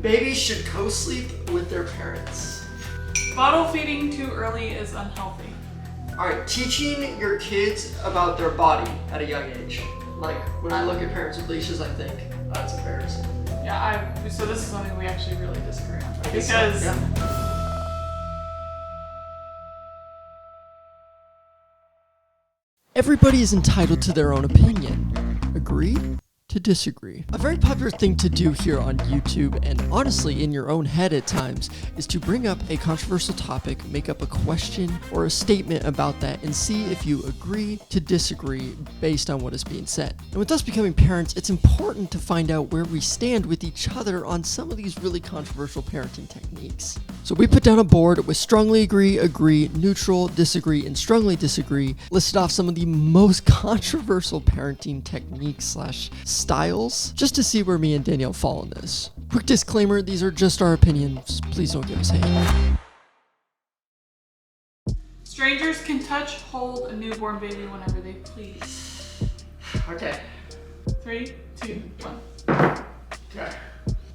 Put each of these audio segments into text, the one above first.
Babies should co-sleep with their parents. Bottle feeding too early is unhealthy. All right, teaching your kids about their body at a young age. Like when I look at parents with leashes, I think that's embarrassing. Yeah, so this is something we actually really disagree on. Because everybody is entitled to their own opinion. Agree to disagree. A very popular thing to do here on YouTube, and honestly in your own head at times, is to bring up a controversial topic, make up a question or a statement about that, and see if you agree to disagree based on what is being said. And with us becoming parents, it's important to find out where we stand with each other on some of these really controversial parenting techniques. So we put down a board with strongly agree, neutral, disagree, and strongly disagree, listed off some of the most controversial parenting techniques / styles, just to see where me and Danielle fall in this. Quick disclaimer, these are just our opinions. Please don't give us hate. Strangers can touch, hold a newborn baby whenever they please. Okay. 3, 2, 1. Okay.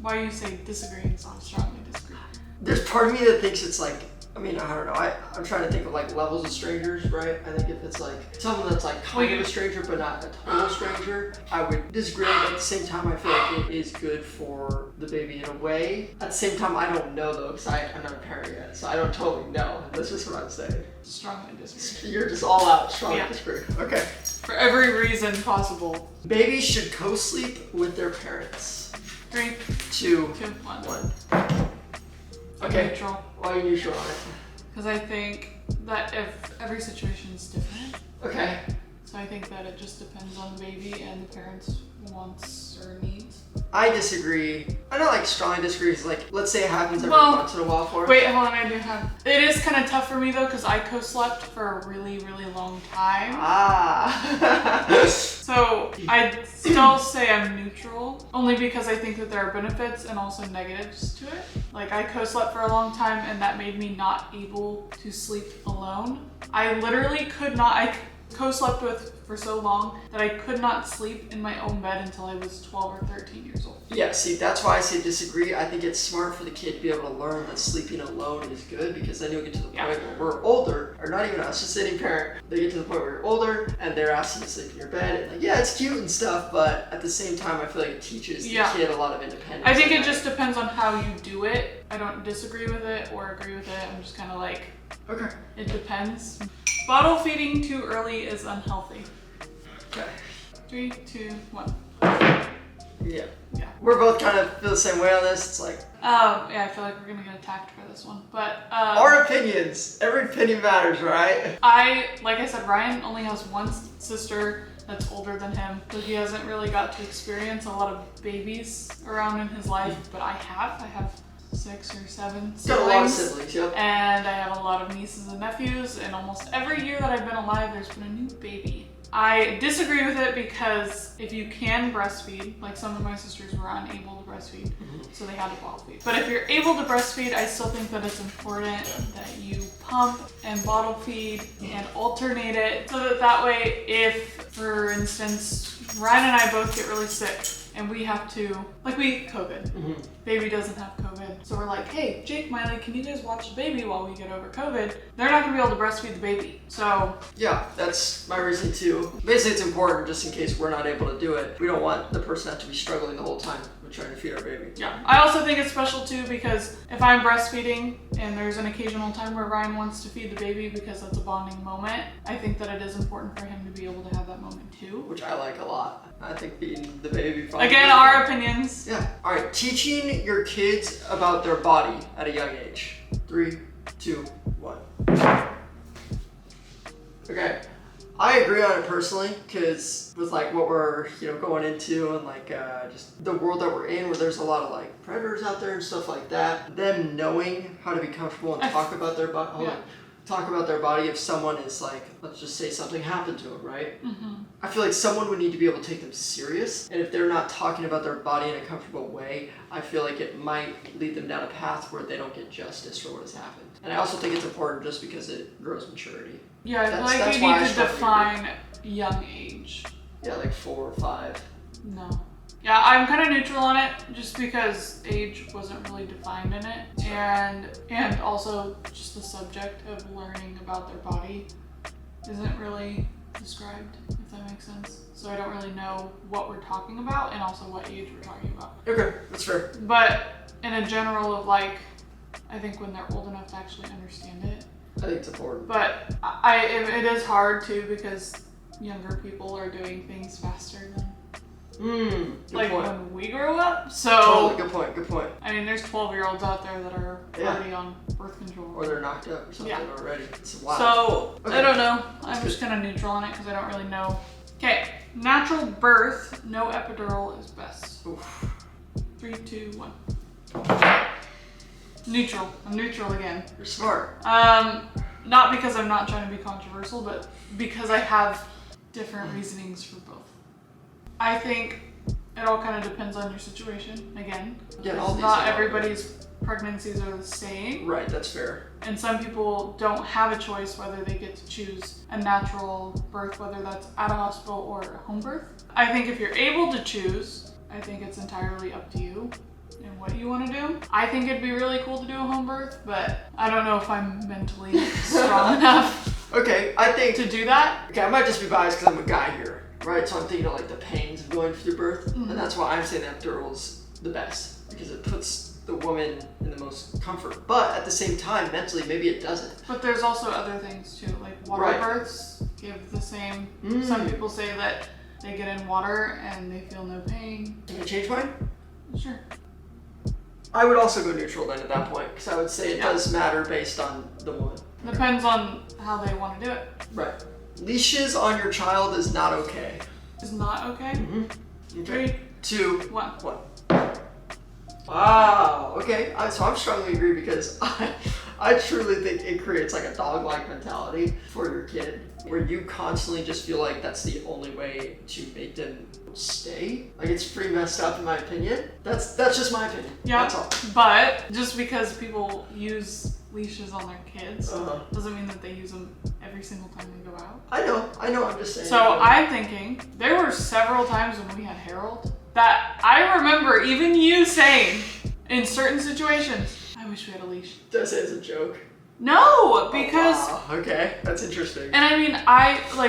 Why you say disagree and so strongly disagree? There's part of me that thinks it's like, I don't know. I'm trying to think of like levels of strangers, right? I think if it's like someone that's like kind of a stranger but not a total stranger, I would disagree. But at the same time, I feel like it is good for the baby in a way. At the same time, I don't know though, because I'm not a parent yet, so I don't totally know. That's just what I'm saying. Strongly disagree. You're just all out strongly disagree. Okay. For every reason possible. Babies should co-sleep with their parents. 3, 2, 1. Okay. Neutral. Why are you neutral on it? Because I think that if every situation is different. Okay. So I think that it just depends on the baby and the parents' wants or needs. I disagree. I don't like strongly disagree. It's like, let's say it happens every once in a while for us. Wait, hold on, I do have. It is kind of tough for me though, because I co-slept for a really, really long time. So I'd still say I'm neutral, only because I think that there are benefits and also negatives to it. Like I co-slept for a long time and that made me not able to sleep alone. I literally could not, I co-slept with for so long that I could not sleep in my own bed until I was 12 or 13 years old. Yeah, see, that's why I say disagree. I think it's smart for the kid to be able to learn that sleeping alone is good, because then you'll get to the point where we're older, or not even us, just any parent, they get to the point where you're older and they're asking you to sleep in your bed, and like, yeah, it's cute and stuff, but at the same time, I feel like it teaches the kid a lot of independence. I think it just depends on how you do it. I don't disagree with it or agree with it. I'm just kind of like, okay, it depends. Bottle feeding too early is unhealthy. Okay. 3, 2, 1. Yeah. Yeah. We're both kind of feel the same way on this. It's like, yeah, I feel like we're gonna get attacked for this one, but our opinions. Every opinion matters, right? Like I said, Ryan only has one sister that's older than him, so he hasn't really got to experience a lot of babies around in his life, but I have 6 or 7 siblings. Got a lot of siblings, yep. And I have a lot of nieces and nephews, and almost every year that I've been alive, there's been a new baby. I disagree with it because if you can breastfeed, like some of my sisters were unable to breastfeed, so they had to bottle feed. But if you're able to breastfeed, I still think that it's important that you pump and bottle feed and alternate it, so that way if, for instance, Ryan and I both get really sick and we have to, like we COVID, baby doesn't have COVID. So we're like, hey, Jake, Miley, can you guys watch the baby while we get over COVID? They're not gonna be able to breastfeed the baby, so. Yeah, that's my reason too. Basically, it's important just in case we're not able to do it. We don't want the person to have to be struggling the whole time with trying to feed our baby. Yeah, I also think it's special too because if I'm breastfeeding and there's an occasional time where Ryan wants to feed the baby because that's a bonding moment, I think that it is important for him to be able to have that moment too. Which I like a lot. I think feeding the baby. Again, our opinions. Yeah. All right. Teaching your kids about their body at a young age. 3, 2, 1. Okay. I agree on it personally, because with like what we're going into and like just the world that we're in, where there's a lot of like predators out there and stuff like that. Them knowing how to be comfortable and talk about their body. Talk about their body if someone is like, let's just say something happened to them, right? I feel like someone would need to be able to take them serious, and if they're not talking about their body in a comfortable way, I feel like it might lead them down a path where they don't get justice for what has happened. And I also think it's important just because it grows maturity. Yeah, I feel like you need to define young age. Yeah, like 4 or 5. No. Yeah, I'm kind of neutral on it just because age wasn't really defined in it, and also just the subject of learning about their body isn't really described, if that makes sense. So I don't really know what we're talking about and also what age we're talking about. Okay, that's fair. But in a general of like, I think when they're old enough to actually understand it. I think it's important. But it is hard too because younger people are doing things faster than good point. when we grew up. So Totally, good point. I mean, there's 12-year-olds out there that are already on birth control. Or they're knocked up or something already. It's wild. So Okay. I don't know. I'm just kind of neutral on it because I don't really know. Okay, natural birth, no epidural is best. Oof. 3, 2, 1. Neutral. I'm neutral again. You're smart. Not because I'm not trying to be controversial, but because I have different reasonings for both. I think it all kind of depends on your situation. Again, not everybody's pregnancies are the same. Right, that's fair. And some people don't have a choice whether they get to choose a natural birth, whether that's at a hospital or a home birth. I think if you're able to choose, I think it's entirely up to you and what you want to do. I think it'd be really cool to do a home birth, but I don't know if I'm mentally strong enough Okay, I think to do that. Okay, I might just be biased because I'm a guy here, right? So I'm thinking of like the pains of going through birth, and that's why I'm saying that epidural is the best because it puts the woman in the most comfort. But at the same time, mentally, maybe it doesn't. But there's also other things too, like water births give the same. Some people say that they get in water and they feel no pain. Can I change mine? Sure. I would also go neutral then at that point because I would say it does matter based on the woman. Depends on how they want to do it. Right. Leashes on your child is not okay. Is not okay? Okay. 3, 2, 1. 1. Wow. Okay. So I'm strongly agree because I truly think it creates like a dog-like mentality for your kid where you constantly just feel like that's the only way to make them stay. Like it's pretty messed up in my opinion. That's just my opinion. Yeah. That's all. But just because people use leashes on their kids doesn't mean that they use them every single time they go out. I know. I'm just saying. So I'm thinking there were several times when we had Harold that I remember even you saying in certain situations, I wish we had a leash. Did I say it's a joke? No, because Oh, wow. Okay, that's interesting. and I mean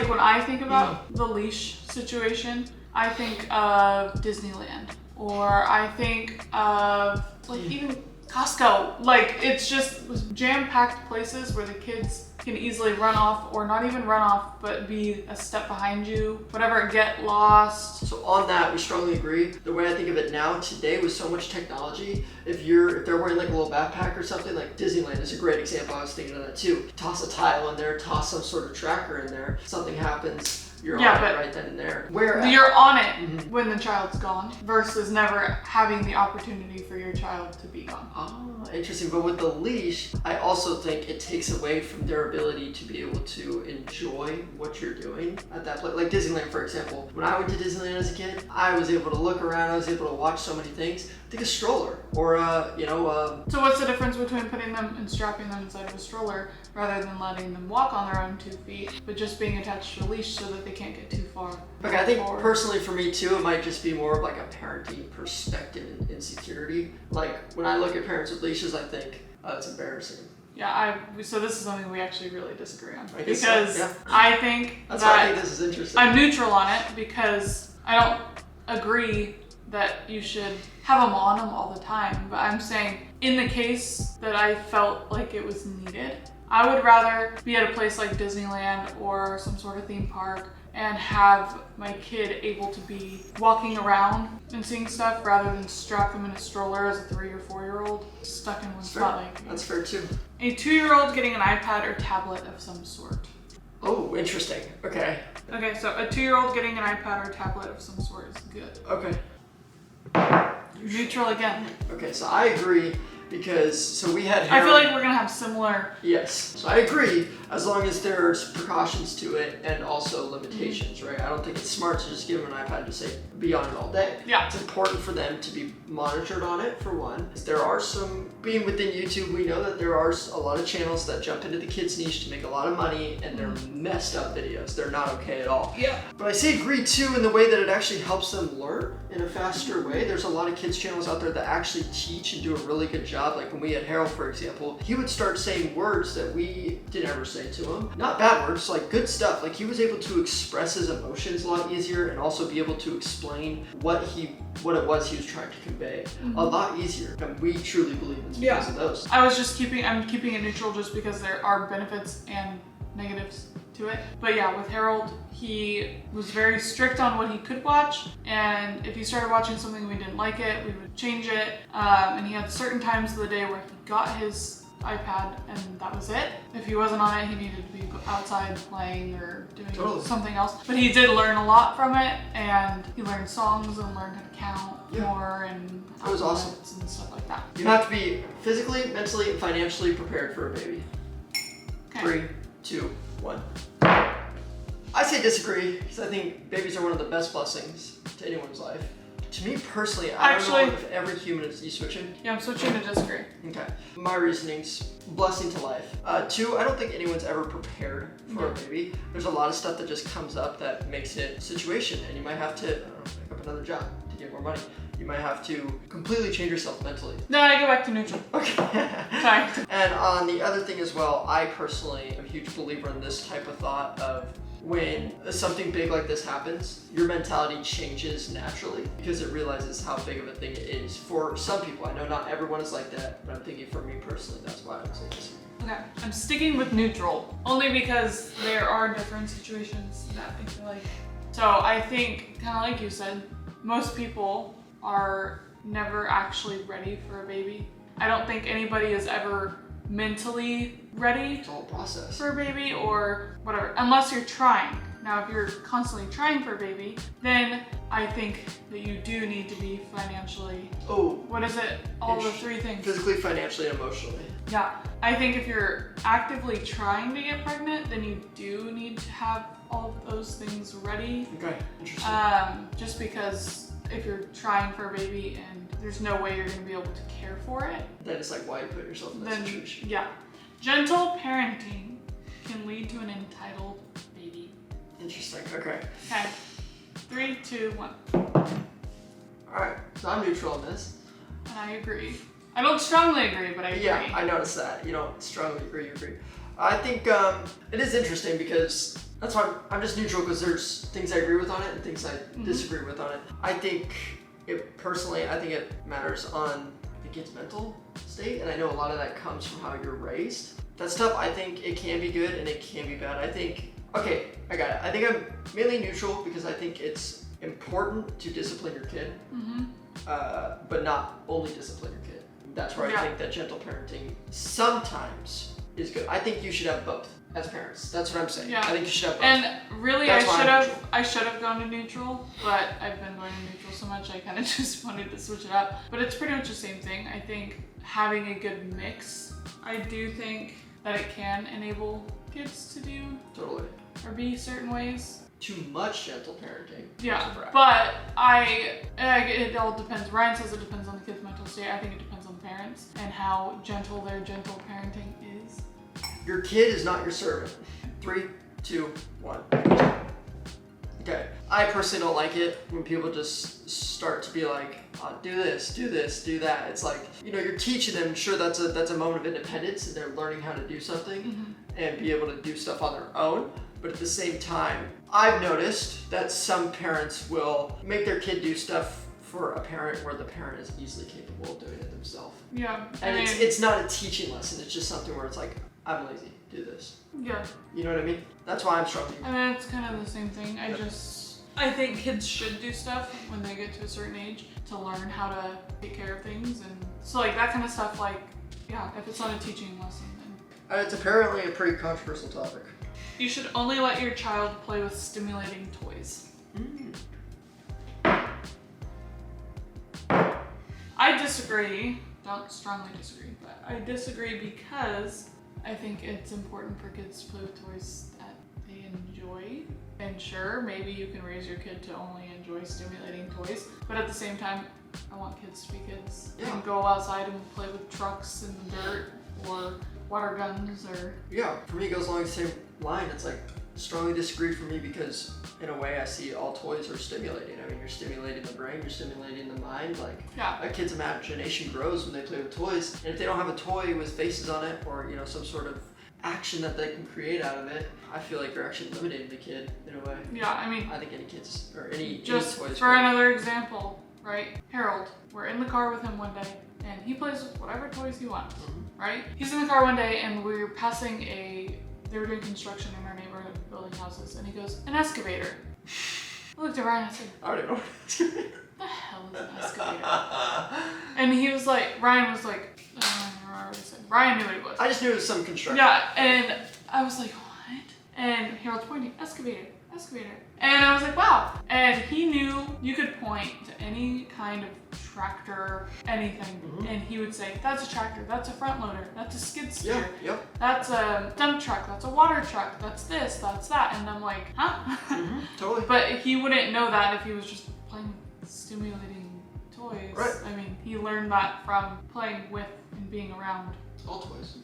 when I think about the leash situation, I think of Disneyland or I think of like even Costco. Like it's just jam-packed places where the kids can easily run off or not even run off but be a step behind you, whatever, get lost. So on that, we strongly agree. The way I think of it now, today with so much technology, if they're wearing like a little backpack or something, like Disneyland is a great example. I was thinking of that too. Toss a tile in there, toss some sort of tracker in there. Something happens, you're on it right then and there. You're on it when the child's gone versus never having the opportunity for your child to be gone. Oh, interesting. But with the leash, I also think it takes away from their ability to be able to enjoy what you're doing at that place. Like Disneyland, for example. When I went to Disneyland as a kid, I was able to look around. I was able to watch so many things. Think a stroller or So what's the difference between putting them and strapping them inside of a stroller rather than letting them walk on their own 2 feet, but just being attached to a leash so that they can't get too far? Okay, I think forward? personally for me too, it might just be more of like a parenting perspective and insecurity. Like when I look at parents with leashes, I think it's embarrassing. Yeah, so this is something we actually really disagree on I guess because so, yeah. I think That's why I think this is interesting. I'm neutral on it because I don't agree that you should have them on them all the time, but I'm saying in the case that I felt like it was needed, I would rather be at a place like Disneyland or some sort of theme park and have my kid able to be walking around and seeing stuff rather than strap them in a stroller as a 3 or 4-year-old stuck in one spot. That's fair too. A 2-year-old getting an iPad or tablet of some sort. Oh, interesting. Okay. Okay, so a 2-year-old getting an iPad or tablet of some sort is good. Okay. Neutral again. Okay, so I agree. because we had I Harold. feel like we're gonna have similar. Yes, so I agree, as long as there's precautions to it and also limitations, right? I don't think it's smart to just give them an iPad and just say, be on it all day. Yeah. It's important for them to be monitored on it, for one. There are some, being within YouTube, we know that there are a lot of channels that jump into the kids' niche to make a lot of money, and they're messed up videos. They're not okay at all. Yeah. But I say agree too in the way that it actually helps them learn in a faster way. There's a lot of kids channels out there that actually teach and do a really good job. Like when we had Harold, for example, he would start saying words that we didn't ever say to him. Not bad words, like good stuff. Like he was able to express his emotions a lot easier and also be able to explain what it was he was trying to convey a lot easier. And we truly believe it's because of those. I'm keeping it neutral just because there are benefits and negatives to it. But yeah, with Harold, he was very strict on what he could watch, and if he started watching something we didn't like it, we would change it. And he had certain times of the day where he got his iPad and that was it. If he wasn't on it, he needed to be outside playing or doing something else. But he did learn a lot from it, and he learned songs and learned how to count more and it was awesome and stuff like that. You have to be physically, mentally, and financially prepared for a baby. Okay. 3, 2, 1. I say disagree because I think babies are one of the best blessings to anyone's life. To me personally, I don't know if every human is. You switching? Yeah, I'm switching to disagree. Okay. My reasonings: blessing to life. 2, I don't think anyone's ever prepared for a baby. There's a lot of stuff that just comes up that makes it a situation, and you might have to pick up another job to get more money. You might have to completely change yourself mentally. No, I go back to neutral. Okay. Sorry. And on the other thing as well, I personally am a huge believer in this type of thought of when something big like this happens, your mentality changes naturally because it realizes how big of a thing it is for some people. I know not everyone is like that, but I'm thinking for me personally, that's why I would say this. Okay, I'm sticking with neutral, only because there are different situations that I feel like. So I think, kind of like you said, most people are never actually ready for a baby. I don't think anybody is ever mentally ready It's all a process for a baby or whatever, unless you're trying. Now, if you're constantly trying for a baby, then I think that you do need to be financially, what is it? All the 3 things. Physically, financially, and emotionally. Yeah, I think if you're actively trying to get pregnant, then you do need to have all of those things ready. Okay, interesting. Just because if you're trying for a baby and there's no way you're going to be able to care for it, That is like why you put yourself in that situation. Yeah. Gentle parenting can lead to an entitled baby. Interesting, okay. Okay, 3, 2, 1. Alright, so I'm neutral on this. And I agree. I don't strongly agree, but I agree. Yeah, I noticed that. You don't strongly agree, you agree. I think it is interesting because that's why I'm just neutral, because there's things I agree with on it and things I disagree with on it. I think personally, I think it matters on the kid's mental state, and I know a lot of that comes from how you're raised. That stuff, I think it can be good and it can be bad. I think, okay, I got it. I think I'm mainly neutral because I think it's important to discipline your kid, but not only discipline your kid. That's where I think that gentle parenting sometimes is good. I think you should have both as parents. That's what I'm saying. Yeah. I think you should have both. And really, I should have gone to neutral, but I've been going to neutral so much I kind of just wanted to switch it up. But it's pretty much the same thing. I think having a good mix, I do think that it can enable kids to do or be certain ways. Too much gentle parenting. Yeah, but it all depends. Ryan says it depends on the kid's mental state. I think it depends on the parents and how gentle their gentle parenting is. Your kid is not your servant. 3, 2, 1. Okay. I personally don't like it when people just start to be like, oh, do this, do that. It's like, you're teaching them. Sure, that's a moment of independence and they're learning how to do something and be able to do stuff on their own. But at the same time, I've noticed that some parents will make their kid do stuff for a parent where the parent is easily capable of doing it themselves. Yeah. And it's not a teaching lesson. It's just something where it's like, I'm lazy, do this. Yeah. You know what I mean? That's why I'm struggling. I mean, it's kind of the same thing. I think kids should do stuff when they get to a certain age to learn how to take care of things. And so like that kind of stuff, if it's not a teaching lesson, then. It's apparently a pretty controversial topic. You should only let your child play with stimulating toys. I disagree don't strongly disagree, but I disagree because I think it's important for kids to play with toys that they enjoy. And sure, maybe you can raise your kid to only enjoy stimulating toys, but at the same time, I want kids to be kids and go outside and play with trucks in the dirt or water guns or... Yeah, for me it goes along the same line. It's like, strongly disagree for me because in a way I see all toys are stimulating. I mean, you're stimulating the brain, you're stimulating the mind. Like, a kid's imagination grows when they play with toys. And if they don't have a toy with faces on it or, you know, some sort of action that they can create out of it, I feel like you're actually limiting the kid in a way. Yeah, I mean... I think any kids, or any just toys... for another example, right? Harold, we're in the car with him one day, and he plays with whatever toys he wants, right? He's in the car one day, and we're passing they were doing construction in our neighborhood, building houses, and he goes, an excavator. I looked at Ryan and I said, I don't know. what the hell is an excavator? And he was like, Ryan was like, I don't remember what he said. Ryan knew what it was. I just knew it was some construction. Yeah, and I was like, what? And Harold's pointing, excavator, excavator. And I was like, wow. And he knew you could point to any kind of tractor, anything, and he would say, that's a tractor, that's a front loader, that's a skid steer, that's a dump truck, that's a water truck, that's this, that's that. And I'm like, huh? Totally. But he wouldn't know that if he was just playing stimulating toys. Right. I mean, he learned that from playing with and being around. All toys.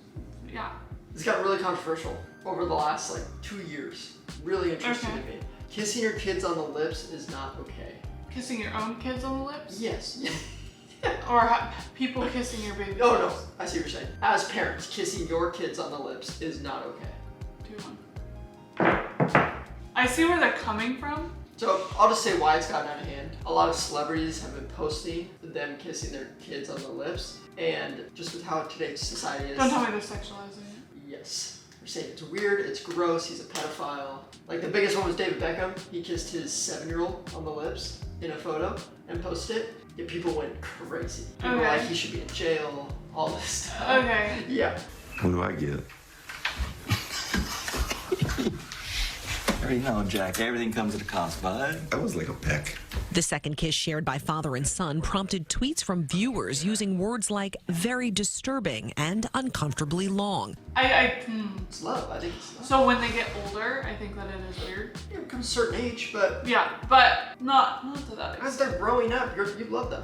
Yeah. It's got really controversial over the last like 2 years. Really interesting to me. Kissing your kids on the lips is not okay. Kissing your own kids on the lips? Yes. Or people kissing your baby? Oh no, I see what you're saying. As parents, kissing your kids on the lips is not okay. 2-1. I see where they're coming from. So I'll just say why it's gotten out of hand. A lot of celebrities have been posting them kissing their kids on the lips, and just with how today's society is. Don't tell me they're sexualizing it. Yes. They're saying it's weird, it's gross, he's a pedophile. Like the biggest one was David Beckham. He kissed his 7-year-old on the lips in a photo and posted it. And people went crazy. People were like, he should be in jail, all this stuff. Okay. Yeah. What do I get? You know, Jack, everything comes at a cost, bud. That was like a peck. The second kiss shared by father and son prompted tweets from viewers using words like very disturbing and uncomfortably long. It's love. I think it's love. So when they get older, I think that it is weird. It becomes a certain age, but... Yeah, but not to that extent. As they're growing up, you love them.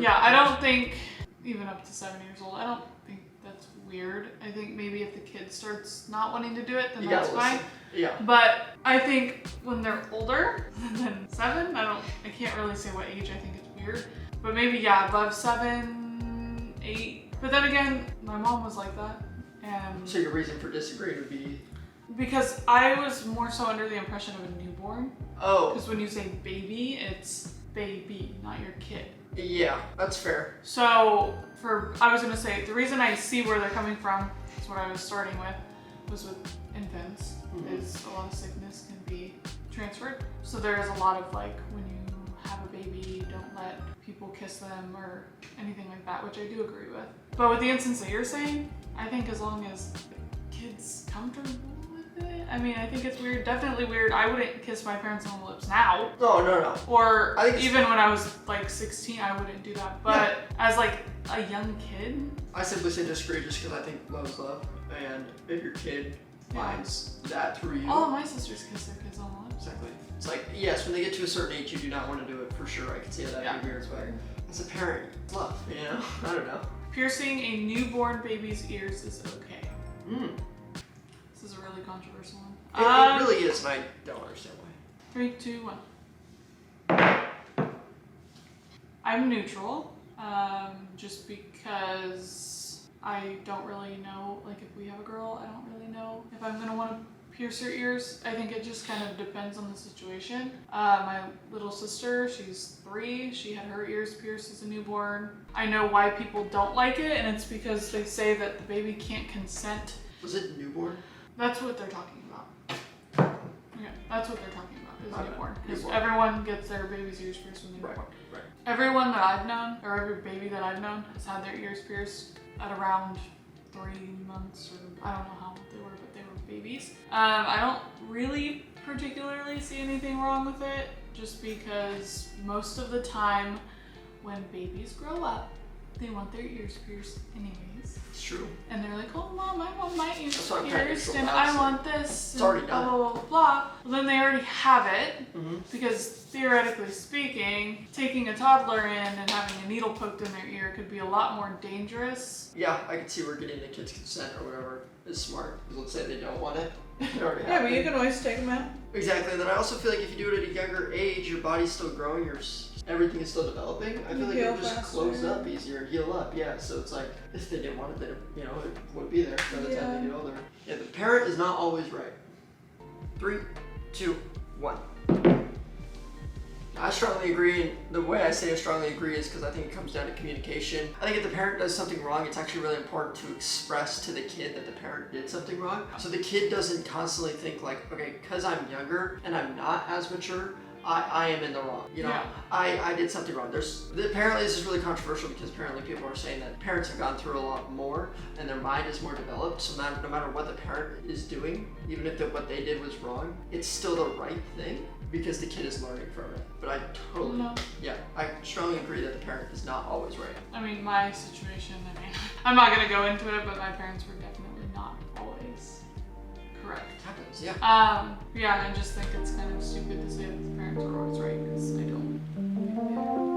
I don't think, even up to 7 years old, I don't think that's weird. I think maybe if the kid starts not wanting to do it, then that's fine. Yeah. But I think when they're older than 7, I can't really say what age I think it's weird. But maybe, above 7, 8. But then again, my mom was like that. And so your reason for disagreeing would be? Because I was more so under the impression of a newborn. Oh. Because when you say baby, it's baby, not your kid. Yeah, that's fair. So I was gonna say, the reason I see where they're coming from, is what I was starting with, was with infants, is a lot of sickness can be transferred. So there is a lot of like, when you have a baby, don't let people kiss them or anything like that, which I do agree with. But with the instance that you're saying, I think as long as the kid's comfortable with it, I mean, I think it's weird, definitely weird. I wouldn't kiss my parents on the lips now. No. Or even when I was like 16, I wouldn't do that. But as like a young kid, I simply say disagree just because I think love is love. And if your kid finds that through you. All of my sisters kiss their kids on the lips. Exactly. It's like, yes, when they get to a certain age, you do not want to do it for sure. I can see how that would be weird, but as a parent, it's love, you know? I don't know. Piercing a newborn baby's ears is okay. This is a really controversial one. It really is, and I don't understand why. 3, 2, 1. I'm neutral, just because I don't really know, like if we have a girl, I don't really know if I'm gonna want to pierce her ears. I think it just kind of depends on the situation. My little sister, she's 3, she had her ears pierced as a newborn. I know why people don't like it, and it's because they say that the baby can't consent. Was it newborn? That's what they're talking about. Yeah, that's what they're talking about, is newborn. Because everyone gets their baby's ears pierced when they're born. Right. Everyone that I've known, or every baby that I've known, has had their ears pierced at around 3 months, or I don't know how old they were, but they were babies. I don't really particularly see anything wrong with it, just because most of the time when babies grow up, they want their ears pierced anyways. It's true. And they're like, oh mom, I want my ears That's what I'm trying to pierced control and now, I so want this. it's already and done. blah, blah, blah, blah. Well, then they already have it Mm-hmm. because theoretically speaking, taking a toddler in and having a needle poked in their ear could be a lot more dangerous. Yeah, I can see where getting the kids' consent or whatever is smart. Let's say they don't want it. They already Yeah, have but it. you can always take them out. Exactly. And then I also feel like if you do it at a younger age, your body's still growing, everything is still developing. I feel like it Heal would just faster. close up easier, heal up. Yeah. So it's like if they didn't want it, then it would be there by the time they get older. Yeah, the parent is not always right. 3, 2, 1. I strongly agree, and the way I say I strongly agree is because I think it comes down to communication. I think if the parent does something wrong, it's actually really important to express to the kid that the parent did something wrong. So the kid doesn't constantly think like, okay, because I'm younger and I'm not as mature, I am in the wrong. You know, Yeah. I did something wrong. Apparently this is really controversial because apparently people are saying that parents have gone through a lot more and their mind is more developed. So no matter what the parent is doing, even if what they did was wrong, it's still the right thing because the kid is learning from it. But I totally, I strongly agree that the parent is not always right. I mean, my situation, I mean, I'm not gonna go into it, but my parents were definitely not always correct. Happens, yeah. Yeah, I just think it's kind of stupid to say that the parents are always right because I don't think they are.